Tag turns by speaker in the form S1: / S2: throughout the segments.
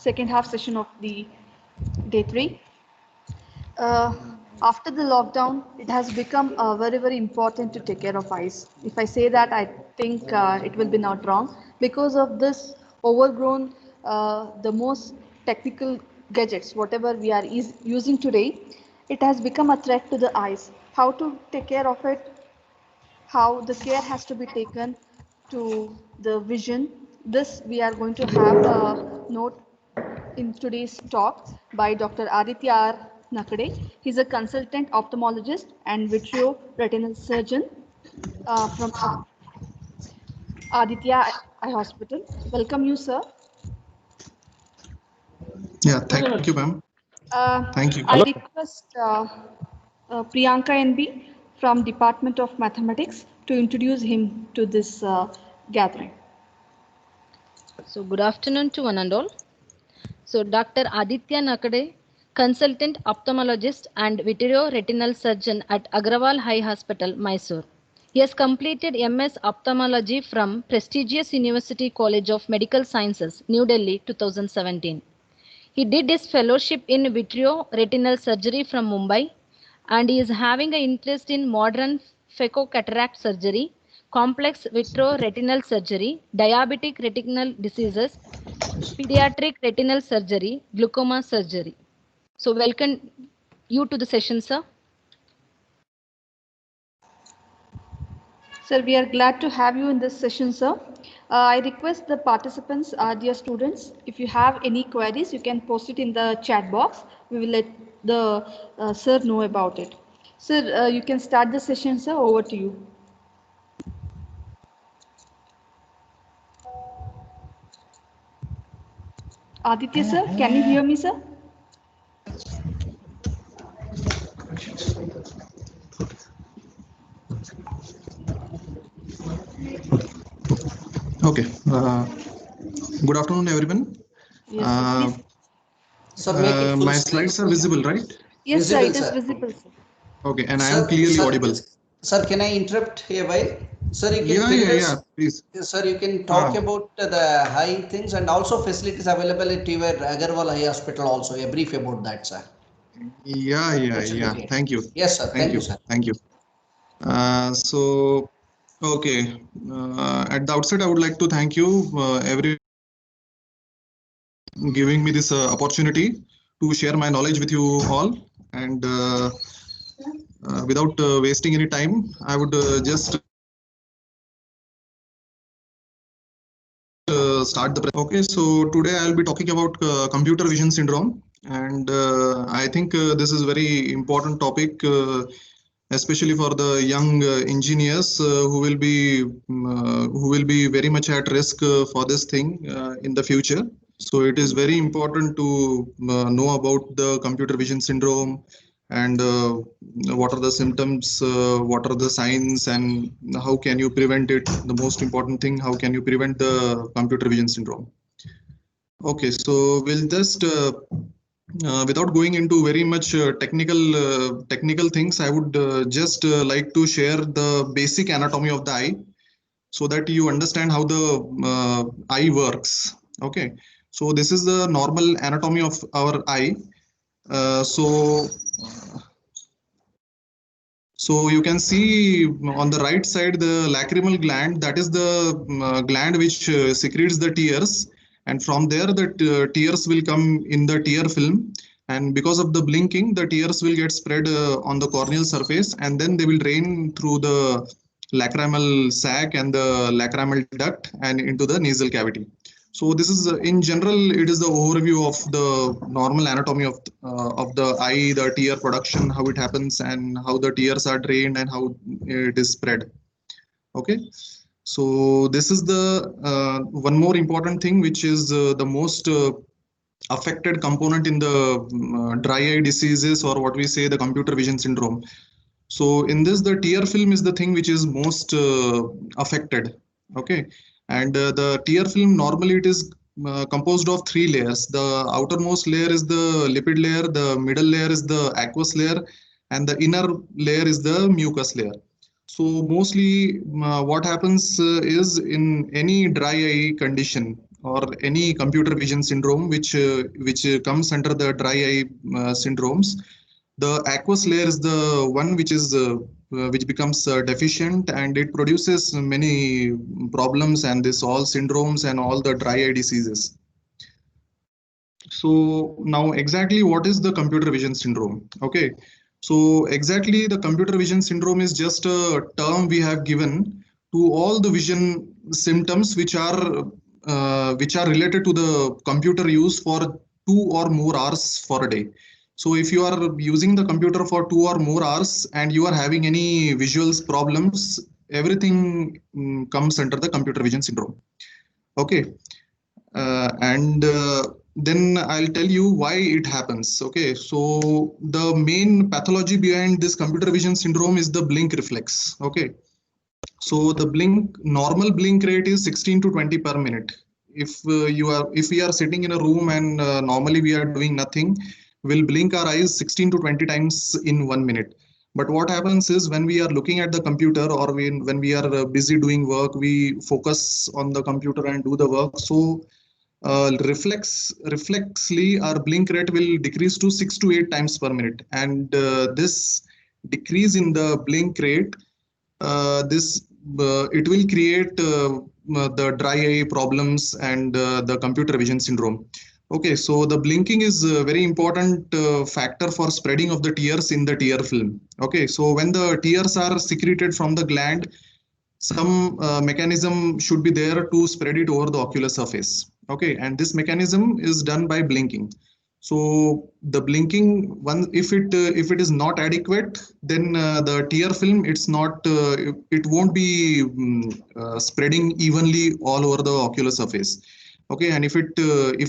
S1: second half session of the day 3. After the lockdown, it has become very, very important to take care of eyes. If I say that, I think it will be not wrong. Because of this overgrown, the most technical gadgets, whatever we are using today, it has become a threat to the eyes. How to take care of it, how the care has to be taken to the vision. This we are going to have a note in today's talk by Dr. Aditya R. Nakade. He's a consultant ophthalmologist and vitreoretinal surgeon from Aditya Eye Hospital. Welcome you, sir.
S2: Yeah, thank you, ma'am. Thank you.
S1: I request Priyanka NB from Department of Mathematics to introduce him to this gathering.
S3: So good afternoon to one and all. So Dr. Aditya Nakade, consultant ophthalmologist and vitreoretinal surgeon at Agrawal Eye Hospital, Mysore. He has completed MS Ophthalmology from prestigious University College of Medical Sciences, New Delhi, 2017. He did his fellowship in vitreoretinal surgery from Mumbai, and he is having an interest in modern phaco-cataract surgery, complex vitreoretinal surgery, diabetic retinal diseases, pediatric retinal surgery, glaucoma surgery. So welcome you to the session, sir.
S1: Sir, we are glad to have you in this session, sir. I request the participants, dear students, if you have any queries, you can post it in the chat box. We will let the sir know about it. Sir, you can start the session, sir. Over to you. Aditya, sir, can you hear me, sir?
S2: Okay. Good afternoon, everyone.
S1: Yes, sir,
S2: my slides are visible, right?
S1: yes,
S4: visible,
S1: sir, it is
S4: sir.
S1: visible, sir.
S2: Okay, and I am clearly audible.
S4: Sir, can I interrupt here? While sir, you can
S2: Yeah, please.
S4: Sir, you can talk about the high things and also facilities available at your Agarwal Eye Hospital. Also, a brief about that, sir.
S2: Yeah. Thank you.
S4: Yes, sir. Thank you, sir.
S2: Thank you. So, okay. At the outset, I would like to thank you, every giving me this opportunity to share my knowledge with you all. And without wasting any time, I would just start the okay. So today I'll be talking about computer vision syndrome, and I think this is very important topic, especially for the young engineers who will be very much at risk for this thing in the future. So it is very important to know about the computer vision syndrome and what are the symptoms, what are the signs, and how can you prevent it. The most important thing, how can you prevent the computer vision syndrome. Okay, so we'll just without going into very much technical things, I would just like to share the basic anatomy of the eye so that you understand how the eye works. Okay, so this is the normal anatomy of our eye. So you can see on the right side the lacrimal gland, that is the gland which secretes the tears, and from there the tears will come in the tear film, and because of the blinking the tears will get spread on the corneal surface, and then they will drain through the lacrimal sac and the lacrimal duct and into the nasal cavity. So this is in general, it is the overview of the normal anatomy of the eye, the tear production, how it happens, and how the tears are drained and how it is spread. Okay, so this is the one more important thing, which is the most affected component in the dry eye diseases, or what we say the computer vision syndrome. So in this, the tear film is the thing which is most affected. Okay, and the tear film, normally it is composed of 3 layers. The outermost layer is the lipid layer, the middle layer is the aqueous layer, and the inner layer is the mucus layer. So mostly what happens is in any dry eye condition, or any computer vision syndrome which comes under the dry eye syndromes, the aqueous layer is the one which becomes deficient, and it produces many problems and this all syndromes and all the dry eye diseases. So now exactly what is the computer vision syndrome? Okay, so exactly the computer vision syndrome is just a term we have given to all the vision symptoms which are related to the computer use for 2 or more hours for a day. So if you are using the computer for 2 or more hours and you are having any visuals problems, everything comes under the computer vision syndrome. Okay, and then I'll tell you why it happens. Okay, so the main pathology behind this computer vision syndrome is the blink reflex. Okay, so the normal blink rate is 16 to 20 per minute. If we are sitting in a room and normally we are doing nothing, we'll blink our eyes 16 to 20 times in 1 minute. But what happens is when we are looking at the computer, or when we are busy doing work, we focus on the computer and do the work. So reflexly our blink rate will decrease to 6 to 8 times per minute, and this decrease in the blink rate, this it will create the dry eye problems and the computer vision syndrome. Okay, so the blinking is a very important factor for spreading of the tears in the tear film. Okay, so when the tears are secreted from the gland, some mechanism should be there to spread it over the ocular surface. Okay, and this mechanism is done by blinking. So the blinking one, if it is not adequate, then the tear film, it won't be spreading evenly all over the ocular surface. Okay, and if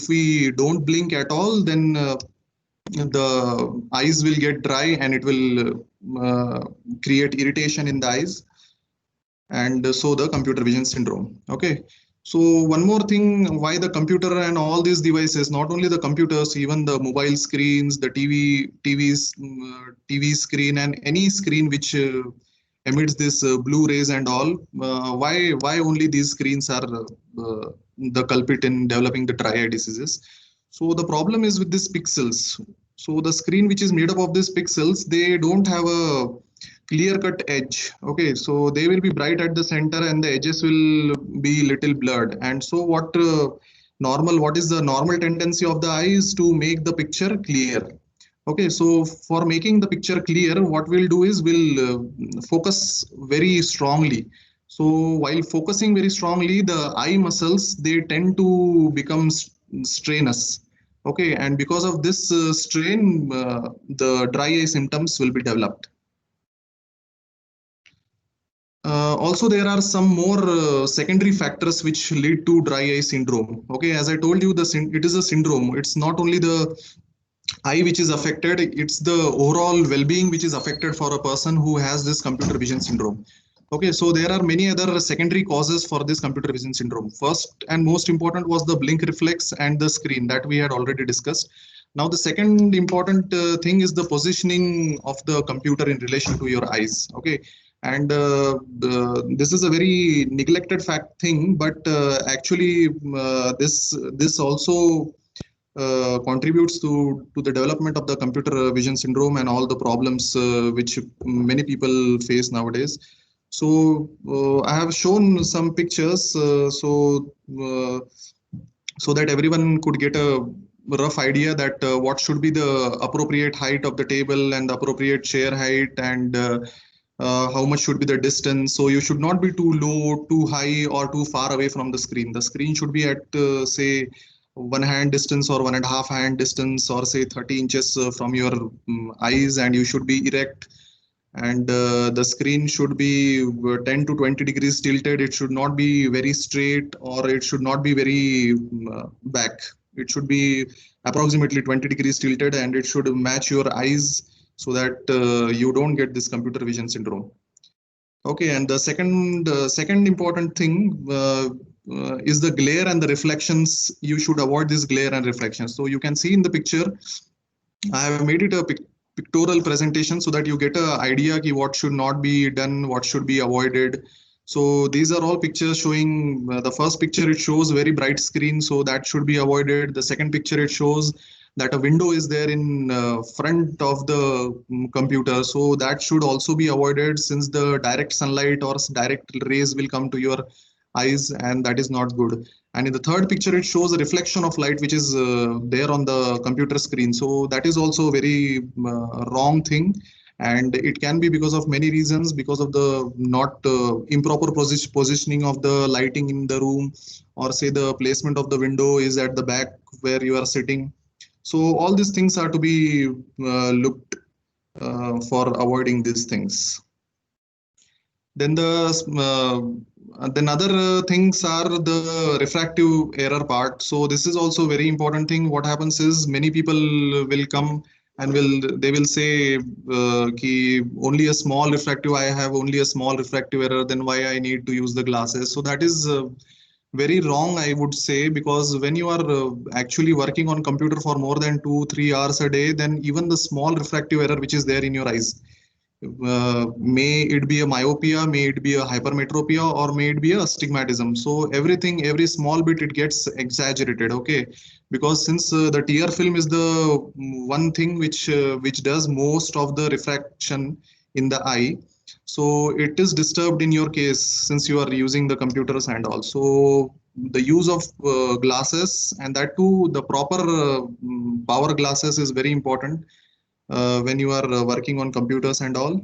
S2: we don't blink at all, then the eyes will get dry and it will create irritation in the eyes, and so the computer vision syndrome. Okay, so one more thing, why the computer and all these devices, not only the computers, even the mobile screens, the TV screen, and any screen which emits this blue rays and all, why only these screens are the culprit in developing the dry eye diseases? So the problem is with these pixels. So the screen which is made up of these pixels, they don't have a clear cut edge. Okay, so they will be bright at the center and the edges will be little blurred. And so what is the normal tendency of the eyes to make the picture clear? Okay, so for making the picture clear, what we'll do is we'll focus very strongly. So while focusing very strongly, the eye muscles, they tend to become strenuous. Okay, and because of this strain, the dry eye symptoms will be developed. Also, there are some more secondary factors which lead to dry eye syndrome. Okay, as I told you, it is a syndrome. It's not only the eye which is affected, it's the overall well-being which is affected for a person who has this computer vision syndrome. Okay, so there are many other secondary causes for this computer vision syndrome. First and most important was the blink reflex and the screen that we had already discussed. Now, the second important thing is the positioning of the computer in relation to your eyes. Okay, and this is a very neglected thing, but actually this also contributes to the development of the computer vision syndrome and all the problems which many people face nowadays. So I have shown some pictures so that everyone could get a rough idea that what should be the appropriate height of the table and the appropriate chair height, and how much should be the distance. So you should not be too low, too high, or too far away from the screen. The screen should be at say 1 hand distance or 1.5 hand distance, or say 30 inches from your eyes, and you should be erect. And the screen should be 10 to 20 degrees tilted. It should not be very straight, or it should not be very back. It should be approximately 20 degrees tilted, and it should match your eyes so that you don't get this computer vision syndrome. Okay, and the second important thing is the glare and the reflections. You should avoid this glare and reflections. So you can see in the picture, I have made it a pictorial presentation so that you get an idea of what should not be done, what should be avoided. So these are all pictures showing the first picture, it shows very bright screen, so that should be avoided. The second picture, it shows that a window is there in front of the computer, so that should also be avoided, since the direct sunlight or direct rays will come to your eyes, and that is not good. And in the third picture, it shows a reflection of light which is there on the computer screen, so that is also a very wrong thing. And it can be because of many reasons, because of the not improper positioning of the lighting in the room, or say the placement of the window is at the back where you are sitting. So all these things are to be looked for avoiding these things. Then then other things are the refractive error part. So this is also very important thing. What happens is many people will come and they will say ki only a small refractive, I have only a small refractive error, then why I need to use the glasses. So that is very wrong, I would say, because when you are actually working on computer for more than 2-3 hours a day, then even the small refractive error which is there in your eyes, may it be a myopia, may it be a hypermetropia, or may it be a astigmatism. So everything, every small bit, it gets exaggerated. Okay, because since the tear film is the one thing which does most of the refraction in the eye, so it is disturbed in your case since you are using the computers and all. So the use of glasses, and that too the proper power glasses, is very important when you are working on computers and all.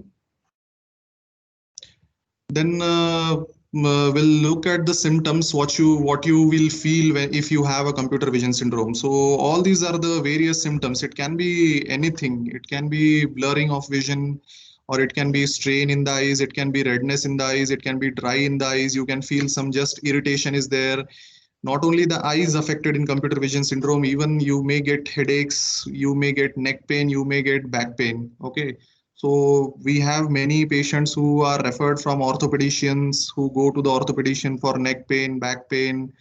S2: Then we'll look at the symptoms, what you will feel if you have a computer vision syndrome. So all these are the various symptoms. It can be anything. It can be blurring of vision, or it can be strain in the eyes, it can be redness in the eyes, it can be dry in the eyes, you can feel some just irritation is there. Not only the eyes affected in computer vision syndrome, even you may get headaches, you may get neck pain, you may get back pain. Okay, so we have many patients who are referred from orthopedicians, who go to the orthopedician for neck pain, back pain,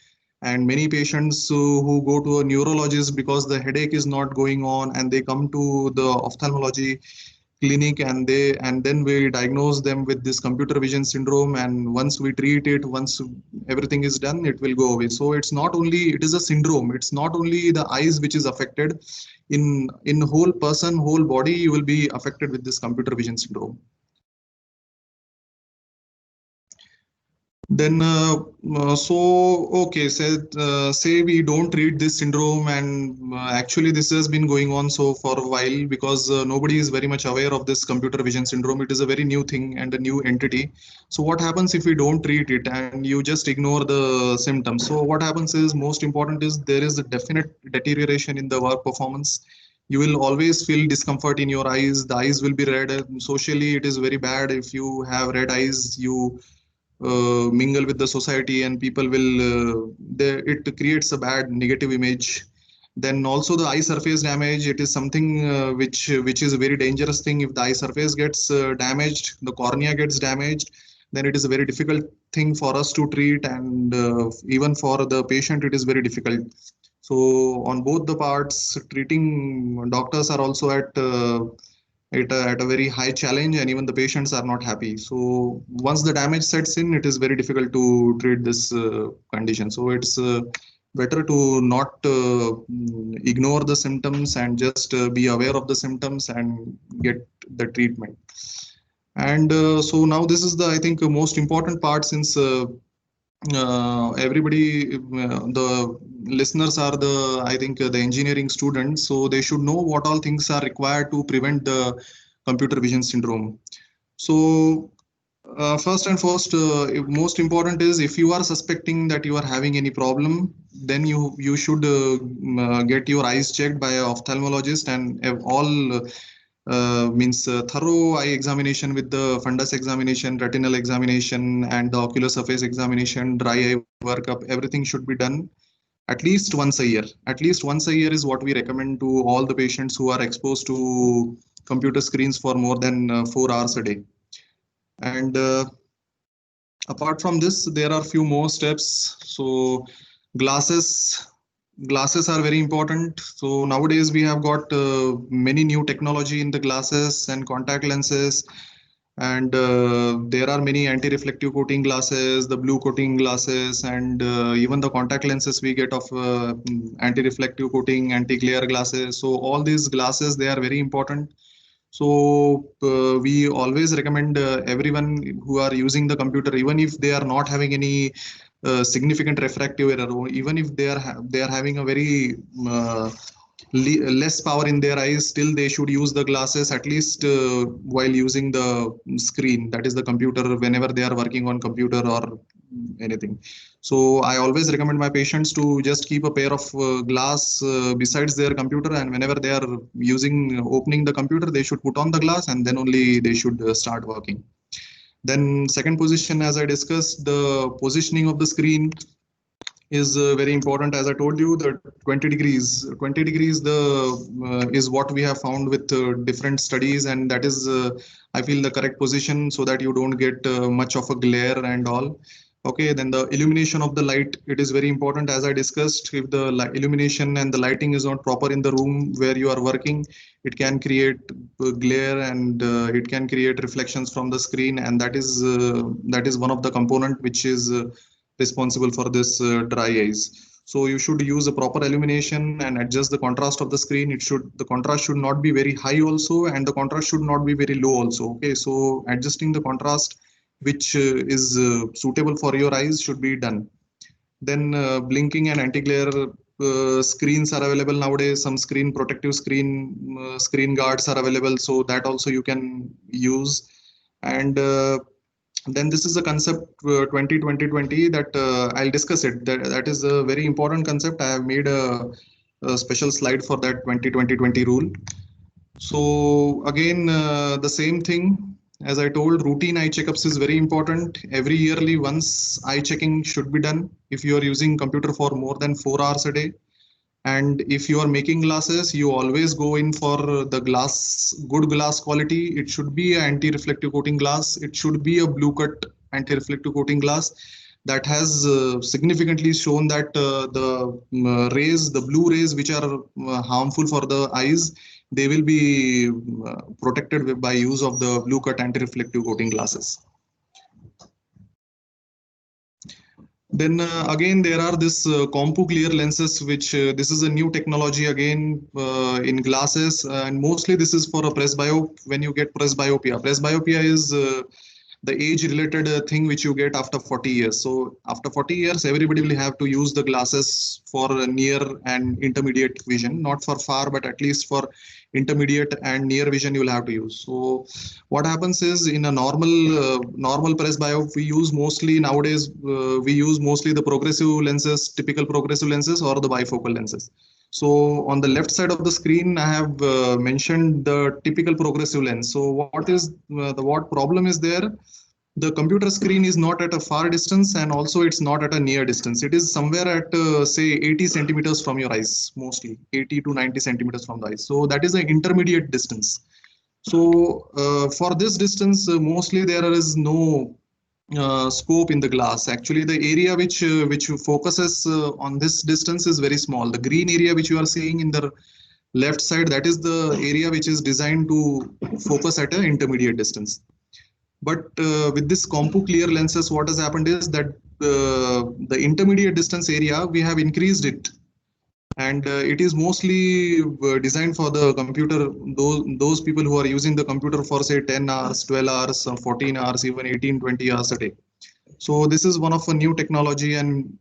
S2: and many patients who go to a neurologist because the headache is not going on, and they come to the ophthalmology clinic, and then we diagnose them with this computer vision syndrome, and once we treat it, once everything is done, it will go away. So it's not only, it is a syndrome, it's not only the eyes which is affected. In whole person, whole body, you will be affected with this computer vision syndrome. Then okay, say we don't treat this syndrome, and actually this has been going on so for a while, because nobody is very much aware of this computer vision syndrome. It is a very new thing and a new entity. So what happens if we don't treat it and you just ignore the symptoms? So what happens is, most important is, there is a definite deterioration in the work performance. You will always feel discomfort in your eyes. The eyes will be red. Socially, it is very bad. If you have red eyes, you mingle with the society, and people will it creates a bad negative image. Then also the eye surface damage, it is something which is a very dangerous thing. If the eye surface gets damaged, the cornea gets damaged, then it is a very difficult thing for us to treat, and even for the patient it is very difficult. So on both the parts, treating doctors are also at a very high challenge, and even the patients are not happy. So once the damage sets in, it is very difficult to treat this condition. So it's better to not ignore the symptoms, and just be aware of the symptoms and get the treatment. And so now this is the, I think, most important part, since everybody, the listeners are the, I think, the engineering students, so they should know what all things are required to prevent the computer vision syndrome. So first and first, most important is, if you are suspecting that you are having any problem, then you should get your eyes checked by an ophthalmologist, and all means thorough eye examination with the fundus examination, retinal examination, and the ocular surface examination, dry eye workup. Everything should be done at least once a year. At least once a year is what we recommend to all the patients who are exposed to computer screens for more than 4 hours a day. And apart from this, there are few more steps. So glasses are very important. So nowadays we have got many new technology in the glasses and contact lenses, And there are many anti-reflective coating glasses, the blue coating glasses, and even the contact lenses we get of anti-reflective coating, anti-glare glasses. So all these glasses, they are very important. So we always recommend everyone who are using the computer, even if they are not having any significant refractive error, or even if they are having a very less power in their eyes, still they should use the glasses at least while using the screen, that is the computer, whenever they are working on computer or anything. So I always recommend my patients to just keep a pair of glass besides their computer, and whenever they are opening the computer, they should put on the glass, and then only they should start working. Then second position, as I discussed, the positioning of the screen is very important. As I told you, the 20 degrees the is what we have found with different studies, and that is I feel the correct position, so that you don't get much of a glare and all. Okay, then the illumination of the light, it is very important. As I discussed, if the illumination and the lighting is not proper in the room where you are working, it can create glare, and it can create reflections from the screen, and that is one of the component which is responsible for this dry eyes. So you should use a proper illumination and adjust the contrast of the screen. The contrast should not be very high also, and the contrast should not be very low also. Okay, so adjusting the contrast which is suitable for your eyes should be done. Then blinking and anti-glare screens are available nowadays. Some screen guards are available, so that also you can use. And then this is a concept 20 that I'll discuss it. That is a very important concept. I have made a special slide for that 20-20-20 rule. So again, the same thing as I told, routine eye checkups is very important. Every yearly once eye checking should be done if you are using computer for more than 4 hours a day. And if you are making glasses, you always go in for the good glass quality. It should be an anti-reflective coating glass. It should be a blue cut anti-reflective coating glass that has significantly shown that the blue rays which are harmful for the eyes, they will be protected by use of the blue cut anti-reflective coating glasses. Then again, there are this CompuClear lenses, which this is a new technology again in glasses, and mostly this is for a presbyopia. When you get presbyopia is the age-related thing which you get after 40 years. So after 40 years, everybody will have to use the glasses for near and intermediate vision, not for far, but at least for intermediate and near vision you will have to use. So what happens is, in a normal presbyope, we use mostly nowadays the progressive lenses, typical progressive lenses, or the bifocal lenses. So on the left side of the screen, I have mentioned the typical progressive lens. So what problem is there? The computer screen is not at a far distance, and also it's not at a near distance. It is somewhere at say 80 centimeters from your eyes, mostly 80 to 90 centimeters from the eyes. So that is an intermediate distance. So for this distance, mostly there is no scope in the glass. Actually, the area which focuses on this distance is very small. The green area which you are seeing in the left side, that is the area which is designed to focus at an intermediate distance. But with this CompuClear lenses, what has happened is that the intermediate distance area, we have increased it. And it is mostly designed for the computer, those people who are using the computer for say 10 hours, 12 hours, 14 hours, even 18, 20 hours a day. So this is one of a new technology and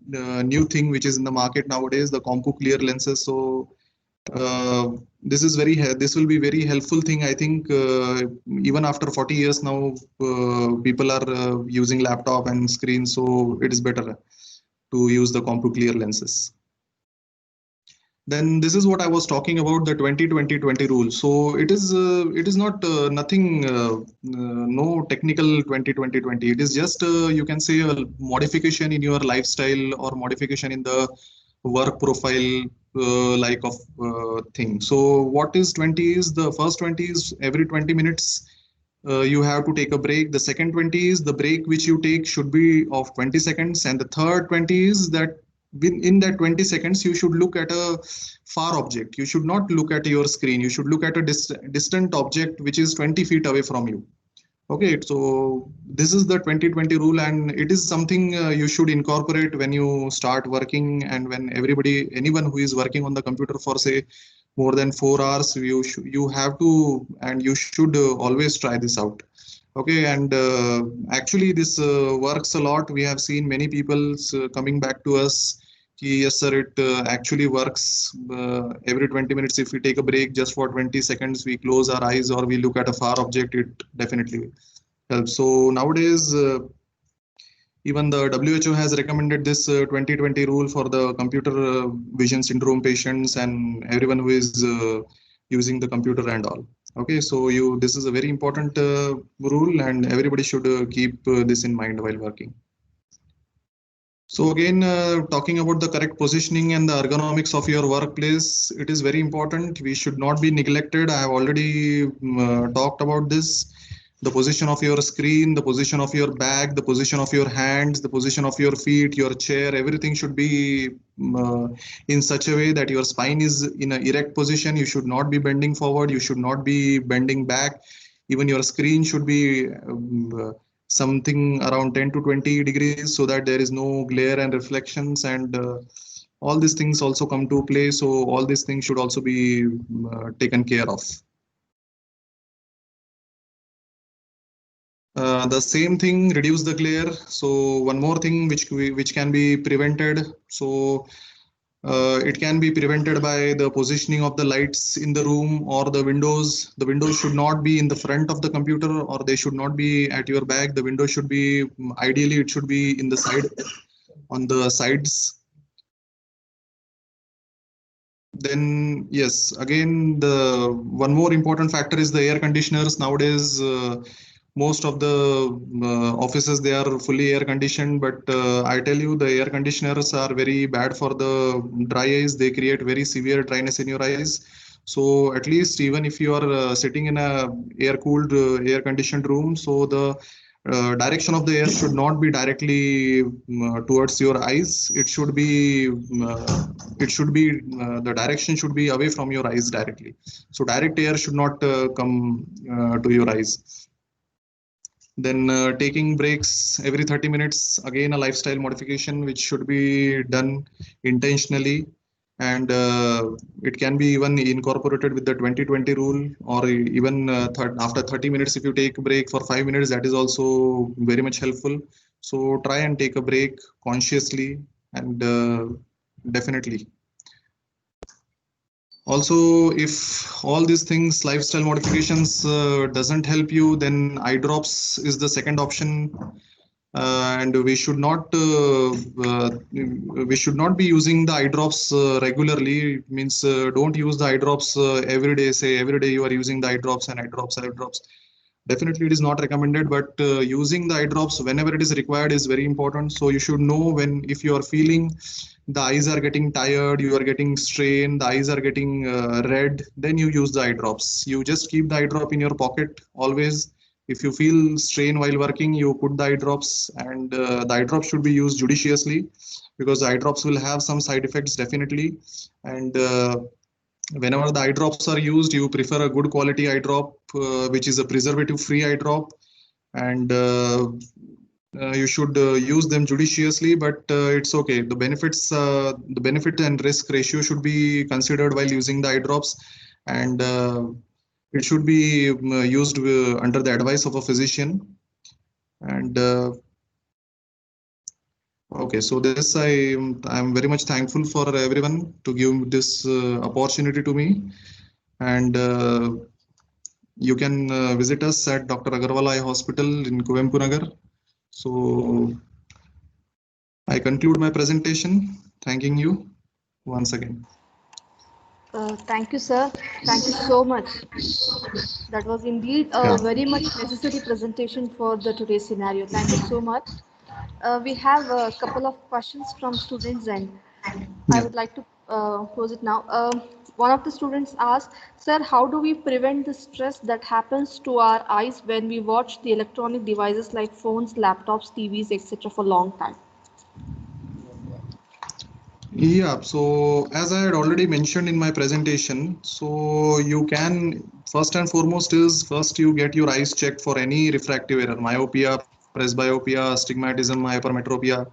S2: new thing which is in the market nowadays, the CompuClear lenses. So this will be very helpful thing. I think even after 40 years now, people are using laptop and screens, so it is better to use the CompuClear lenses. Then this is what I was talking about, the 20-20-20 rule. So it is not nothing, no technical 20-20-20. It is just you can say a modification in your lifestyle or modification in the work profile like of thing. So what is 20 is, the first 20 is every 20 minutes you have to take a break. The second 20 is the break which you take should be of 20 seconds. And the third 20 is that in that 20 seconds, you should look at a far object. You should not look at your screen. You should look at a distant object which is 20 feet away from you. Okay, so this is the 2020 rule, and it is something you should incorporate when you start working, and when anyone who is working on the computer for say more than 4 hours, you have to, and you should always try this out. Okay, and actually this works a lot. We have seen many people coming back to us. Yes, sir, it actually works. Every 20 minutes, if we take a break just for 20 seconds, we close our eyes or we look at a far object, it definitely helps. So nowadays, even the WHO has recommended this 2020 rule for the computer vision syndrome patients and everyone who is using the computer and all. Okay, so this is a very important rule, and everybody should keep this in mind while working. So again, talking about the correct positioning and the ergonomics of your workplace, it is very important. We should not be neglected. I have already talked about this. The position of your screen, the position of your bag, the position of your hands, the position of your feet, your chair, everything should be in such a way that your spine is in an erect position. You should not be bending forward. You should not be bending back. Even your screen should be something around 10 to 20 degrees so that there is no glare and reflections, and all these things also come to play. So all these things should also be taken care of. The same thing, reduce the glare. So one more thing which can be prevented. So it can be prevented by the positioning of the lights in the room or the windows. The windows should not be in the front of the computer, or they should not be at your back. The window should be, ideally, it should be in the side, on the sides. Then yes, again, the one more important factor is the air conditioners. Nowadays, most of the offices, they are fully air conditioned, but I tell you, the air conditioners are very bad for the dry eyes. They create very severe dryness in your eyes. So at least even if you are sitting in a air cooled, air conditioned room, so the direction of the air should not be directly towards your eyes. The direction should be away from your eyes directly. So direct air should not come to your eyes. Then taking breaks every 30 minutes, again a lifestyle modification which should be done intentionally, and it can be even incorporated with the 2020 rule, or even after 30 minutes, if you take a break for 5 minutes, that is also very much helpful. So try and take a break consciously, and definitely. Also, if all these things, lifestyle modifications, doesn't help you, then eye drops is the second option. And we should not be using the eye drops regularly. It means don't use the eye drops every day. Say every day you are using the eye drops and eye drops, eye drops. Definitely, it is not recommended, but using the eye drops whenever it is required is very important. So you should know when, if you are feeling the eyes are getting tired, you are getting strained, the eyes are getting red, then you use the eye drops. You just keep the eye drop in your pocket always. If you feel strain while working, you put the eye drops, and the eye drops should be used judiciously, because the eye drops will have some side effects definitely. And whenever the eye drops are used, you prefer a good quality eye drop, which is a preservative free eye drop, and you should use them judiciously, but it's okay. The benefit and risk ratio should be considered while using the eye drops, and it should be used under the advice of a physician. And okay, so this I'm very much thankful for everyone to give this opportunity to me, and you can visit us at Dr. Agarwal Eye Hospital in Kuvempu Nagar. So I conclude my presentation, thanking you once again.
S1: Thank you, sir. Thank you so much. That was indeed a very much necessary presentation for the today's scenario. Thank you so much. We have a couple of questions from students, and I would like to pose it now. One of the students asked, sir, how do we prevent the stress that happens to our eyes when we watch the electronic devices like phones, laptops, TVs, etc. for a long time?
S2: Yeah, so as I had already mentioned in my presentation, so you can first and foremost is first you get your eyes checked for any refractive error, myopia, presbyopia, astigmatism, hypermetropia.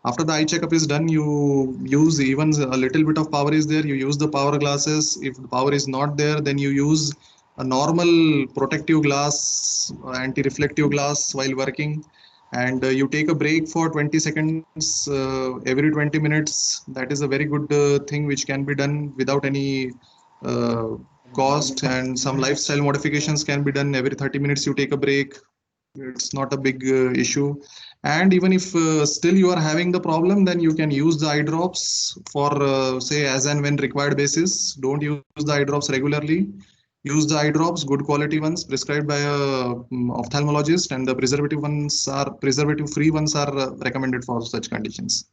S2: After the eye checkup is done, you use even a little bit of power is there, you use the power glasses. If the power is not there, then you use a normal protective glass, anti-reflective glass while working, and you take a break for 20 seconds every 20 minutes. That is a very good thing which can be done without any uh, cost, and some lifestyle modifications can be done. Every 30 minutes you take a break, it's not a big issue. And even if still you are having the problem, then you can use the eye drops for say as and when required basis. Don't use the eye drops regularly. Use the eye drops, good quality ones prescribed by a ophthalmologist, and the preservative free ones are recommended for such conditions.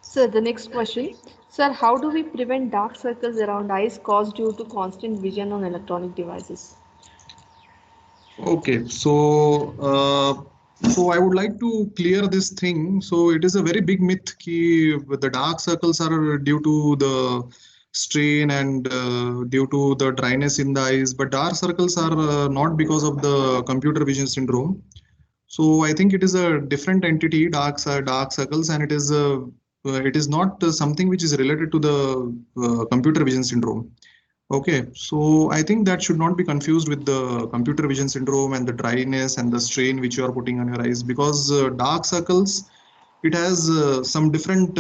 S1: So the next question, sir, how do we prevent dark circles around eyes caused due to constant vision on electronic devices?
S2: Okay, so I would like to clear this thing. So it is a very big myth ki the dark circles are due to the strain and due to the dryness in the eyes, but dark circles are not because of the computer vision syndrome. So I think it is a different entity, dark circles, and it is not something which is related to the computer vision syndrome. Okay, so I think that should not be confused with the computer vision syndrome and the dryness and the strain which you are putting on your eyes, because dark circles, it has some different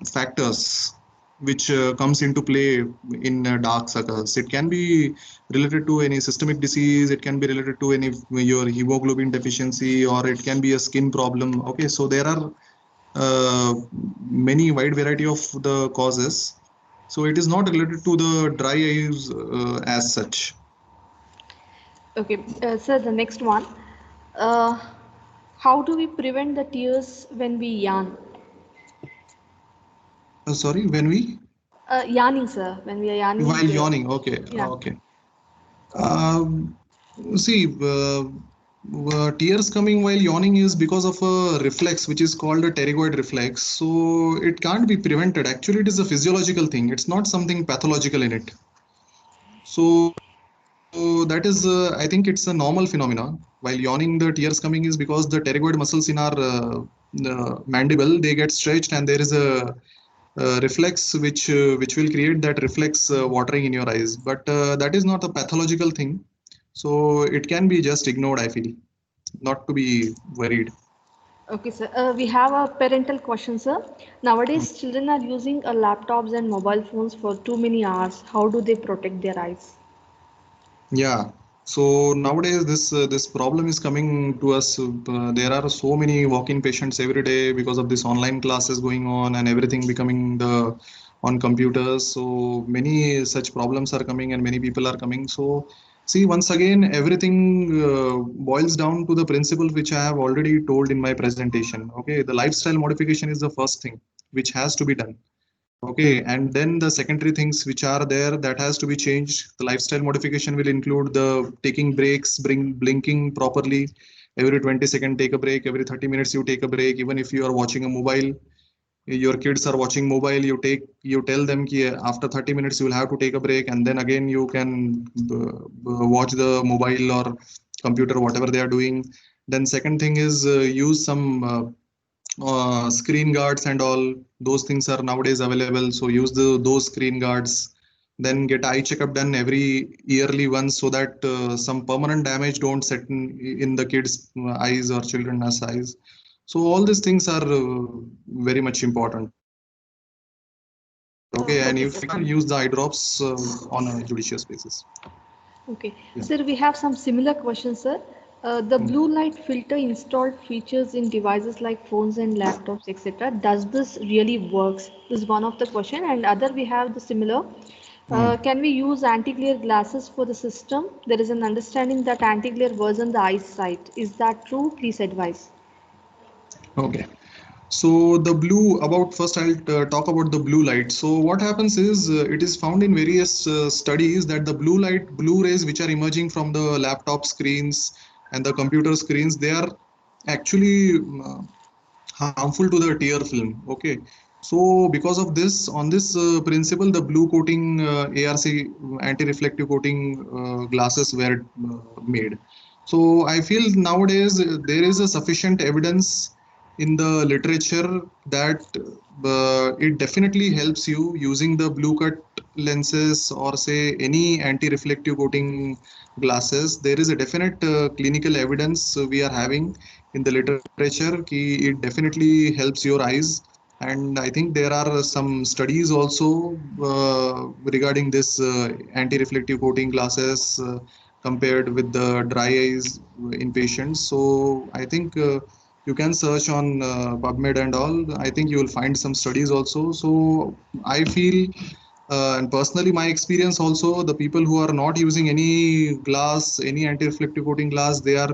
S2: factors which comes into play in dark circles. It can be related to any systemic disease, it can be related to any your hemoglobin deficiency, or it can be a skin problem. Okay, so there are many wide variety of the causes. So it is not related to the dry eyes as such.
S1: Okay, sir, the next one. Uh, how do we prevent the tears when we yawn?
S2: Sorry, when we
S1: Yawning, sir, when we are yawning.
S2: while yawning. Okay,
S1: Yeah.
S2: okay. Um, See, tears coming while yawning is because of a reflex which is called a pterygoid reflex. So it can't be prevented. Actually, it is a physiological thing. It's not something pathological in it. So that is, I think it's a normal phenomena. While yawning, the tears coming is because the pterygoid muscles in our mandible, they get stretched, and there is a reflex which will create that reflex watering in your eyes. But that is not a pathological thing. So it can be just ignored, I feel, not to be worried.
S1: Okay, sir. We have a parental question, sir. Nowadays, children are using laptops and mobile phones for too many hours. How do they protect their eyes?
S2: Yeah. So nowadays, this problem is coming to us. There are so many walk-in patients every day because of this online classes going on and everything becoming the on computers. So many such problems are coming and many people are coming. So see, once again, everything boils down to the principle which I have already told in my presentation. Okay, the lifestyle modification is the first thing which has to be done. Okay, and then the secondary things which are there that has to be changed. The lifestyle modification will include the taking breaks, blinking properly. Every 20 second take a break. Every 30 minutes you take a break. Even if you are watching a mobile, your kids are watching mobile, you tell them ki after 30 minutes you will have to take a break, and then again you can watch the mobile or computer whatever they are doing. Then second thing is use some screen guards and all those things are nowadays available, so use those screen guards. Then get eye checkup done every yearly once, so that some permanent damage don't set in the kids eyes or children's eyes. So all these things are very much important. Okay, and
S1: Okay,
S2: if
S1: sir.
S2: you can use the eye drops on a judicious basis.
S1: Okay,
S2: Yeah.
S1: sir, we have some similar questions, sir. The
S2: Mm.
S1: blue light filter installed features in devices like phones and laptops, etc. Does this really works? Is one of the question, and other we have the similar.
S2: Mm.
S1: Can we use anti-glare glasses for the system? There is an understanding that anti-glare worsen the eyesight. Is that true? Please advise.
S2: Okay. So the blue about first I'll talk about the blue light. So what happens is it is found in various studies that the blue rays which are emerging from the laptop screens and the computer screens, they are actually harmful to the tear film. Okay, so because of this, on this principle, the blue coating ARC anti-reflective coating glasses were made. So I feel nowadays there is a sufficient evidence in the literature that it definitely helps you using the blue cut lenses or say any anti-reflective coating glasses. There is a definite clinical evidence we are having in the literature ki it definitely helps your eyes, and I think there are some studies also regarding this anti-reflective coating glasses compared with the dry eyes in patients. So I think you can search on PubMed and all. I think you will find some studies also. So I feel and personally my experience also, the people who are not using any glass, any anti-reflective coating glass, they are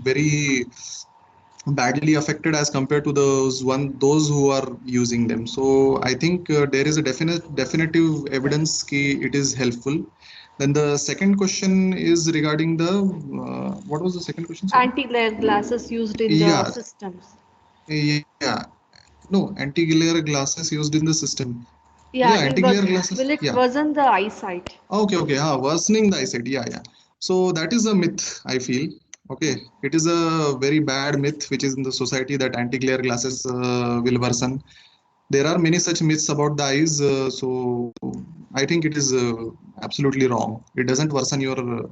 S2: very badly affected as compared to those who are using them. So I think there is a definitive evidence ki it is helpful. Then the second question is regarding the what was the second question, sorry?
S1: Anti-glare glasses used in the
S2: Yeah,
S1: systems.
S2: yeah, no, anti-glare glasses used in the system.
S1: Yeah,
S2: Yeah, anti-glare glasses,
S1: will it
S2: yeah.
S1: worsen the eyesight?
S2: Okay, okay. Worsening the eyesight. Yeah, yeah. So that is a myth, I feel. Okay, it is a very bad myth which is in the society that anti-glare glasses will worsen. There are many such myths about the eyes. So I think it is absolutely wrong. It doesn't worsen your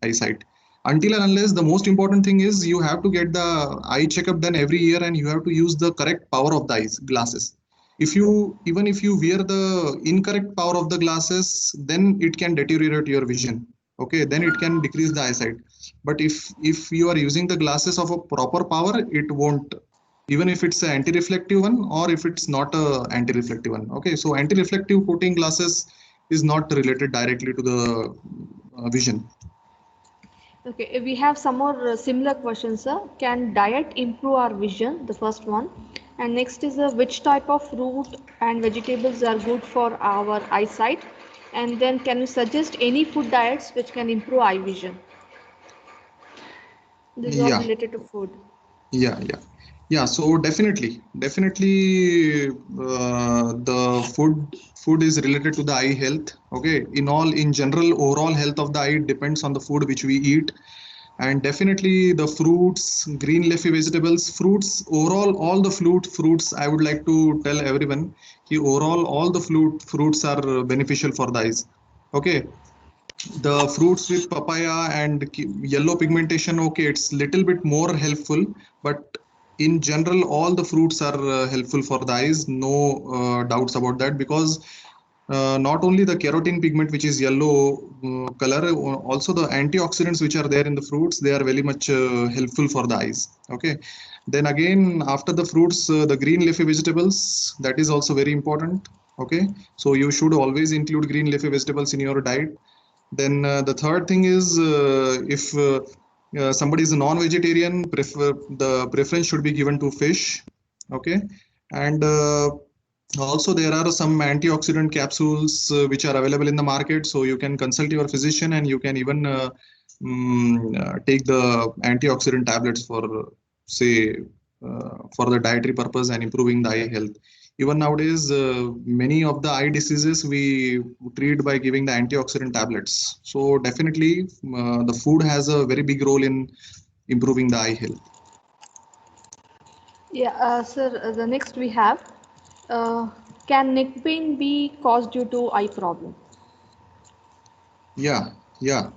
S2: eyesight. Until and unless the most important thing is you have to get the eye checkup done every year and you have to use the correct power of the eyes glasses. If you even if you wear the incorrect power of the glasses, then it can deteriorate your vision. Okay, then it can decrease the eyesight. But if you are using the glasses of a proper power, it won't, even if it's an anti-reflective one or if it's not a anti-reflective one. Okay, so anti-reflective coating glasses is not related directly to the vision.
S1: Okay, we have some more similar questions, sir. Can diet improve our vision? The first one. And next is which type of fruit and vegetables are good for our eyesight? And then can you suggest any food diets which can improve eye vision? This is all
S2: Yeah,
S1: related to food.
S2: yeah. So definitely, the food is related to the eye health. Okay, in general, overall health of the eye depends on the food which we eat. And definitely the fruits, green leafy vegetables, fruits, overall all the fruits, I would like to tell everyone ki overall all the fruits are beneficial for the eyes. Okay, the fruits with papaya and yellow pigmentation, okay, it's little bit more helpful, but in general all the fruits are helpful for the eyes, no doubts about that, because not only the carotene pigment which is yellow color, also the antioxidants which are there in the fruits, they are very much helpful for the eyes. Okay, then again after the fruits, the green leafy vegetables, that is also very important. Okay, so you should always include green leafy vegetables in your diet. Then the third thing is if somebody is a non-vegetarian, the preference should be given to fish. Okay, and also there are some antioxidant capsules which are available in the market. So you can consult your physician and you can even take the antioxidant tablets for say for the dietary purpose and improving the eye health. Even nowadays, many of the eye diseases we treat by giving the antioxidant tablets. So definitely, the food has a very big role in improving the eye health.
S1: Yeah, sir, the next we have, uh, can neck pain be caused due to eye problem?
S2: Yeah, yeah,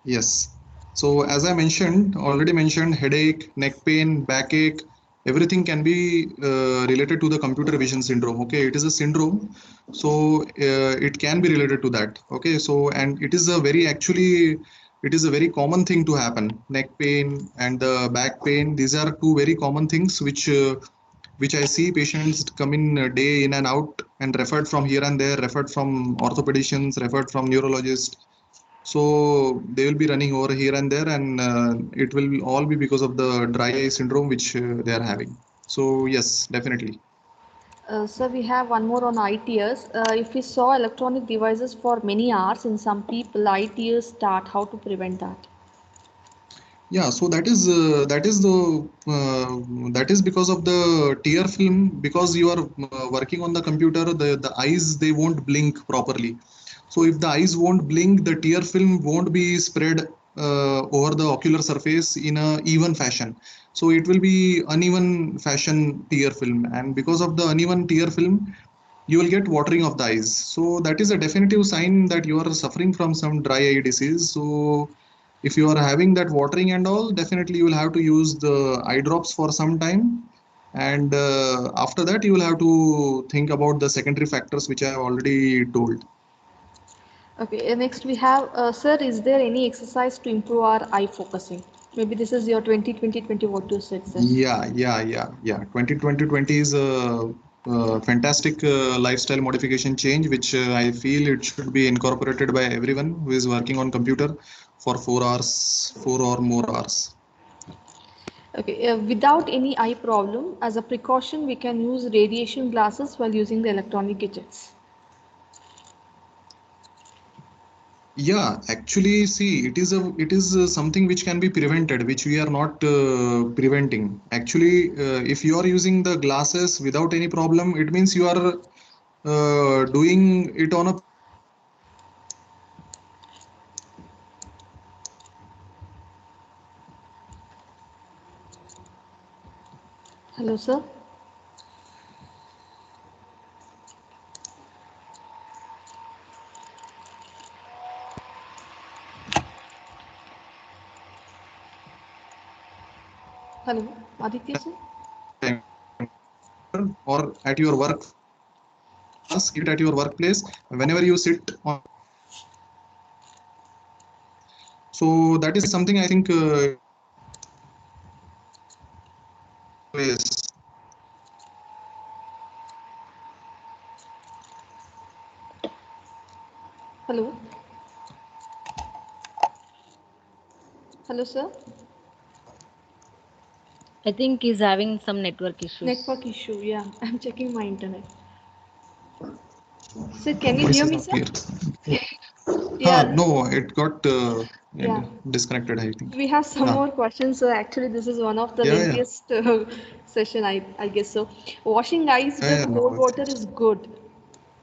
S2: yes. So as I mentioned, already mentioned, headache, neck pain, backache, everything can be related to the computer vision syndrome. Okay, it is a syndrome, so it can be related to that. Okay, so and it is a very actually it is a very common thing to happen. Neck pain and back pain, these are two very common things which I see patients come in day in and out and referred from here and there, referred from orthopedicians, referred from neurologists. So they will be running over here and there, and it will all be because of the dry eye syndrome which they are having. So yes, definitely.
S1: So we have one more on eye tears. If we saw electronic devices for many hours in some people, eye tears start. How to prevent that?
S2: Yeah, so that is because of the tear film, because you are working on the computer, the eyes, they won't blink properly. So if the eyes won't blink, the tear film won't be spread over the ocular surface in a even fashion. So it will be uneven fashion tear film, and because of the uneven tear film, you will get watering of the eyes. So that is a definitive sign that you are suffering from some dry eye disease. So if you are having that watering and all, definitely you will have to use the eye drops for some time. And after that, you will have to think about the secondary factors which I have already told.
S1: Okay, next we have, sir, is there any exercise to improve our eye focusing? Maybe this is your 2020 what you said, sir.
S2: Yeah. 2020 is a fantastic lifestyle modification change, which I feel it should be incorporated by everyone who is working on computer for 4 hours, 4 or more hours.
S1: Okay, without any eye problem, as a precaution, we can use radiation glasses while using the electronic gadgets.
S2: Yeah, actually, see, it is something which can be prevented, which we are not preventing. Actually, if you are using the glasses without any problem, it means you are doing it on a
S1: Hello, sir. Hello, Aditya, sir.
S2: or at your work, keep it at your workplace whenever you sit on. So that is something I think is.
S1: Hello. Hello, sir.
S3: I think he's having some network issues.
S1: Network issue. Yeah, I'm checking my internet. Sir, can you
S2: Voice
S1: hear
S2: is
S1: me,
S2: not
S1: sir?
S2: clear.
S1: Yeah,
S2: No, it got
S1: yeah.
S2: disconnected, I think.
S1: We have some
S2: Ah,
S1: more questions. So actually, this is one of the
S2: yeah.
S1: lengthiest session, I guess so. Washing eyes with
S2: Yeah,
S1: cold
S2: no,
S1: water is good.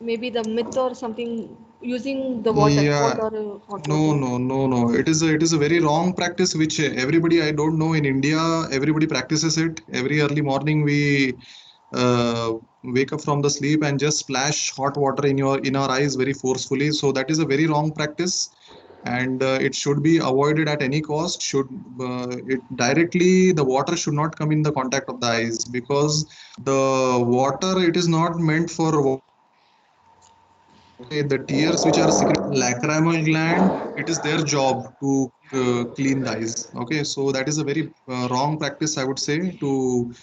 S1: Maybe the myth or something using the water, cold
S2: yeah.
S1: or hot
S2: No,
S1: water.
S2: no, no, no. It is a very wrong practice which everybody, I don't know, in India everybody practices it. Every early morning we uh, wake up from the sleep and just splash hot water in our eyes very forcefully. So that is a very wrong practice, and it should be avoided at any cost. Should it directly the water should not come in the contact of the eyes, because the water, it is not meant for. Okay, the tears which are secreted lacrimal gland, it is their job to clean the eyes. Okay, so that is a very wrong practice, I would say, to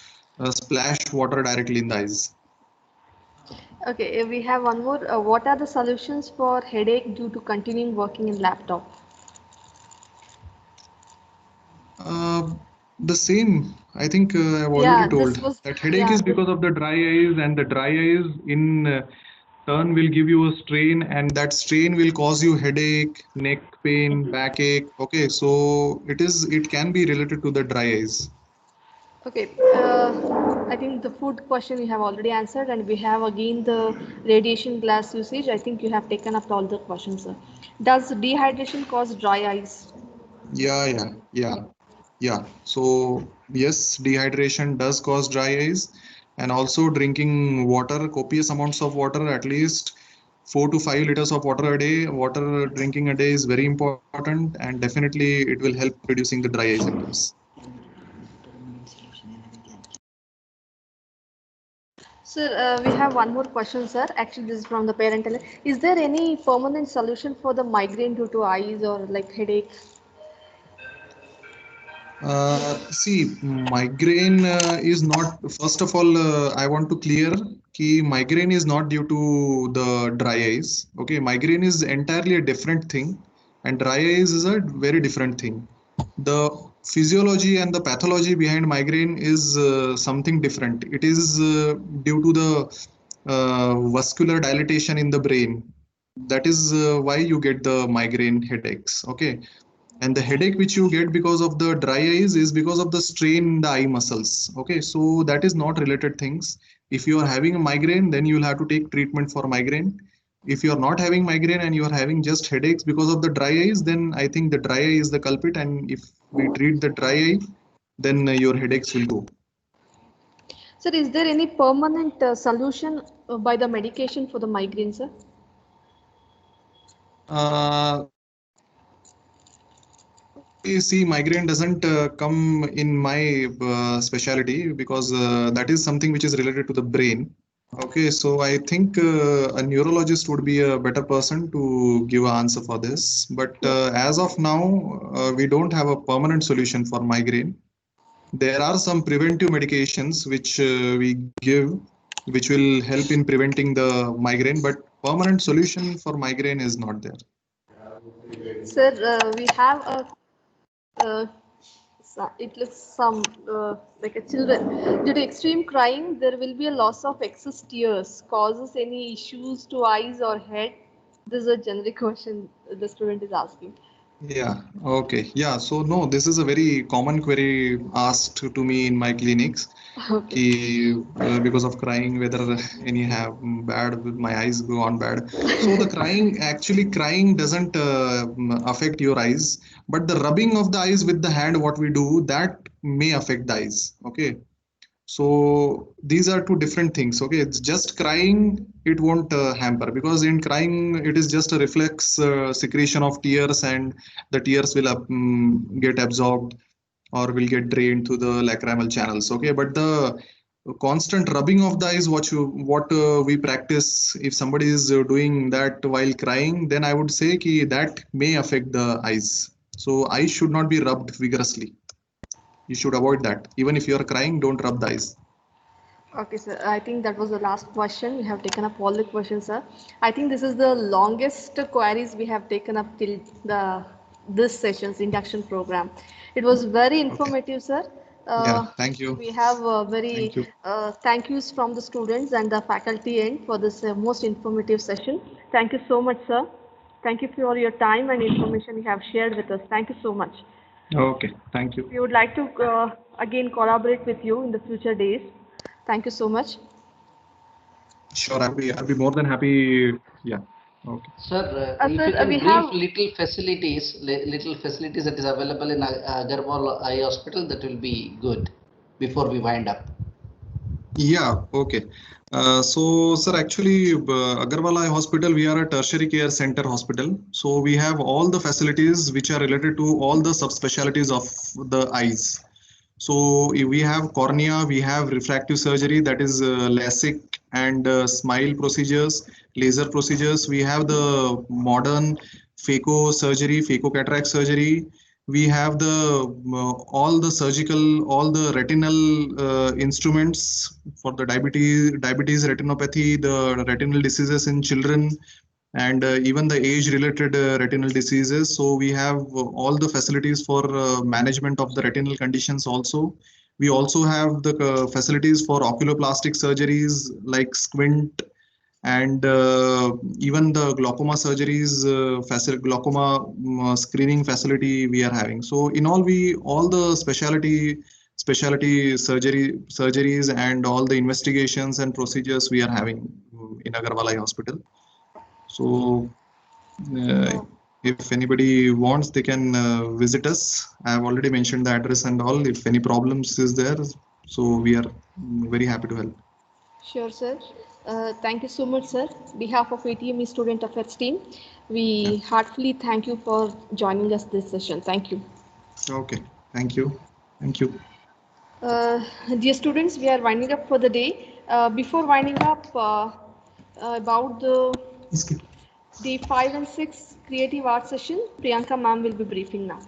S2: splash water directly in the eyes.
S1: Okay, we have one more. What are the solutions for headache due to continuing working in laptop?
S2: Uh, the same, I think I've already
S1: Yeah,
S2: told
S1: this was,
S2: that headache
S1: yeah,
S2: is because of the dry eyes, and the dry eyes in turn will give you a strain, and that strain will cause you headache, neck pain, backache. Okay, so it can be related to the dry eyes.
S1: okay. I think the food question you have already answered, and we have again the radiation glass usage. I think you have taken up all the questions, sir. Does dehydration cause dry eyes?
S2: Yeah. Yeah. So yes, dehydration does cause dry eyes, and also drinking water, copious amounts of water, at least 4 to 5 liters of water a day. Water drinking a day is very important, and definitely it will help reducing the dry eye symptoms.
S1: Sir, we have one more question, sir. Actually, this is from the parent. Is there any permanent solution for the migraine due to eyes or like headache?
S2: See, migraine is not, first of all, I want to clear कि migraine is not due to the dry eyes. Okay, migraine is entirely a different thing, and dry eyes is a very different thing. The physiology and the pathology behind migraine is something different. It is due to the vascular dilatation in the brain. That is why you get the migraine headaches. Okay, And the headache which you get because of the dry eyes is because of the strain in the eye muscles. Okay, so that is not related things. If you are having a migraine, then you will have to take treatment for migraine. If you are not having migraine and you are having just headaches because of the dry eyes, then I think the dry eye is the culprit. And if we treat the dry eye, then your headaches will go.
S1: Sir, is there any permanent solution by the medication for the migraine, sir?
S2: You see, migraine doesn't come in my specialty because that is something which is related to the brain. Okay, so I think a neurologist would be a better person to give an answer for this. But as of now, we don't have a permanent solution for migraine. There are some preventive medications which we give, which will help in preventing the migraine, but permanent solution for migraine is not there.
S1: Sir, we have a it looks some like a children. Due to extreme crying, there will be a loss of excess tears. Causes any issues to eyes or head? This is a generic question the student is asking.
S2: Yeah, okay. Yeah, so no, this is a very common query asked to me in my clinics.
S1: Okay.
S2: Because of crying, whether any have bad, my eyes go on bad. So the crying, actually crying doesn't affect your eyes, but the rubbing of the eyes with the hand, what we do, that may affect the eyes. Okay. So these are two different things. Okay, it's just crying, it won't hamper, because in crying it is just a reflex secretion of tears, and the tears will get absorbed or will get drained to the lacrimal channels. Okay, but the constant rubbing of the eyes, what we practice, if somebody is doing that while crying, then I would say that may affect the eyes. So eyes should not be rubbed vigorously. You should avoid that. Even if you are crying, don't rub the eyes.
S1: Okay, sir. I think that was the last question. We have taken up all the questions, sir. I think this is the longest queries we have taken up till this session's induction program. It was very
S2: Okay.
S1: informative, sir.
S2: Yeah, thank you.
S1: We have
S2: Thank
S1: very
S2: you.
S1: thank yous from the students and the faculty end for this most informative session. Thank you so much, sir. Thank you for your time and information you have shared with us. Thank you so much.
S2: Okay, thank you.
S1: We would like to again collaborate with you in the future days. Thank you so much.
S2: Sure, I'll be more than happy. Yeah. Okay.
S4: Sir, if
S1: Sir,
S4: you can
S1: we
S4: brief
S1: have
S4: little facilities that is available in Agarwal Eye Hospital, that will be good before we wind up.
S2: Yeah, okay. So, sir, actually, Agarwal Eye Hospital, we are a tertiary care center hospital. So we have all the facilities which are related to all the subspecialties of the eyes. So we have cornea, we have refractive surgery, that is LASIK and smile procedures, laser procedures. We have the modern phaco surgery, phaco cataract surgery. We have the all the surgical, all the retinal instruments for the diabetes retinopathy, the retinal diseases in children, and even the age-related retinal diseases. So we have all the facilities for management of the retinal conditions also. We also have the facilities for oculoplastic surgeries like squint, and even the glaucoma surgeries, glaucoma screening facility we are having. So in all, all the specialty surgeries and all the investigations and procedures we are having in Agarwal Eye Hospital. So if anybody wants, they can visit us. I have already mentioned the address and all. If any problems is there, so we are very happy to help.
S1: Sure, sir. Thank you so much, sir. Behalf of ATME Student Affairs team, we heartily thank you for joining us this session. Thank you.
S2: Okay, thank you. Thank you.
S1: Dear students, we are winding up for the day. Before winding up, about the day 5 and 6 creative art session, Priyanka ma'am will be briefing now.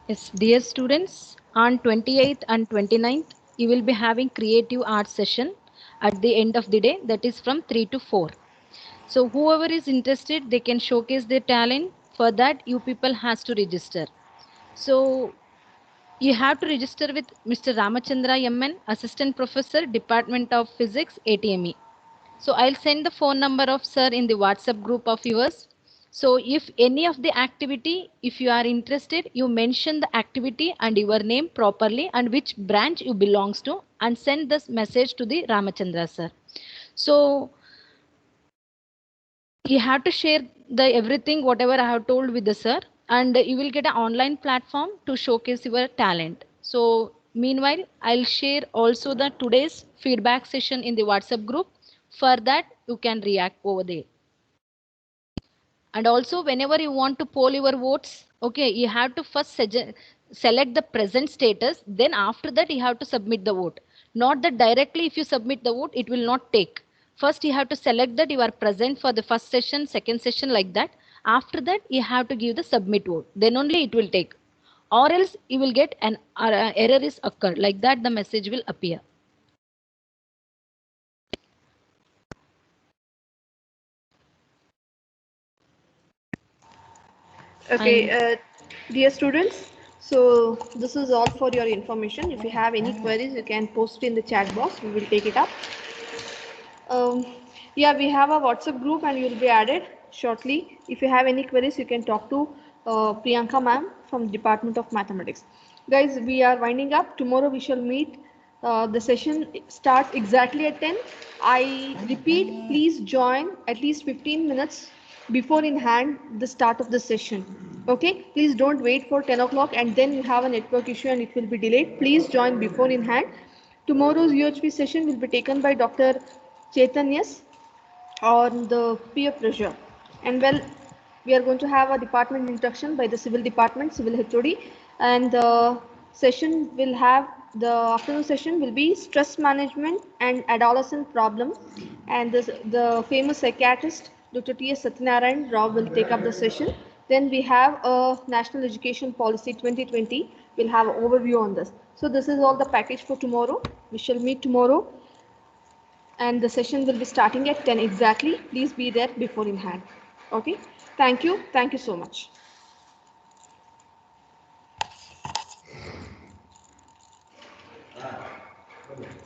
S3: Yes, dear students, on 28th and 29th, you will be having creative art session at the end of the day, that is from 3 to 4. So whoever is interested, they can showcase their talent. For that, you people has to register. So you have to register with Mr. Ramachandra MN, Assistant Professor, Department of Physics, ATME. So I'll send the phone number of sir in the WhatsApp group of yours. So if any of the activity, if you are interested, you mention the activity and your name properly and which branch you belongs to and send this message to the Ramachandra sir. So you have to share the everything whatever I have told with the sir, and you will get an online platform to showcase your talent. So meanwhile, I'll share also the today's feedback session in the WhatsApp group. For that, you can react over there. And also whenever you want to poll your votes, okay, you have to first select the present status, then after that you have to submit the vote. Not that directly if you submit the vote it will not take. First you have to select that you are present for the first session, second session, like that. After that you have to give the submit vote, then only it will take. Or else you will get an error is occurred, like that the message will appear.
S1: Okay,
S3: And
S1: dear students, so this is all for your information. If you have any queries, you can post in the chat box. We will take it up. Um, yeah, we have a WhatsApp group and you will be added shortly. If you have any queries, you can talk to Priyanka ma'am from Department of Mathematics. Guys, we are winding up. Tomorrow we shall meet. The session starts exactly at 10. I repeat, please join at least 15 minutes before in hand the start of the session. Okay, please don't wait for 10 o'clock and then you have a network issue and it will be delayed. Please join before in hand. Tomorrow's UHP session will be taken by Dr. Chaitanyas on the peer pressure. And well, we are going to have a department introduction by the civil department, civil HOD, and the session will have the afternoon session will be stress management and adolescent problem, and the famous psychiatrist Dr. T.S. Satyanarayan Rao will take up the session. Then we have a national education policy 2020. We'll have an overview on this. So this is all the package for tomorrow. We shall meet tomorrow and the session will be starting at 10 exactly. Please be there before in hand. Okay. Thank you. Thank you so much.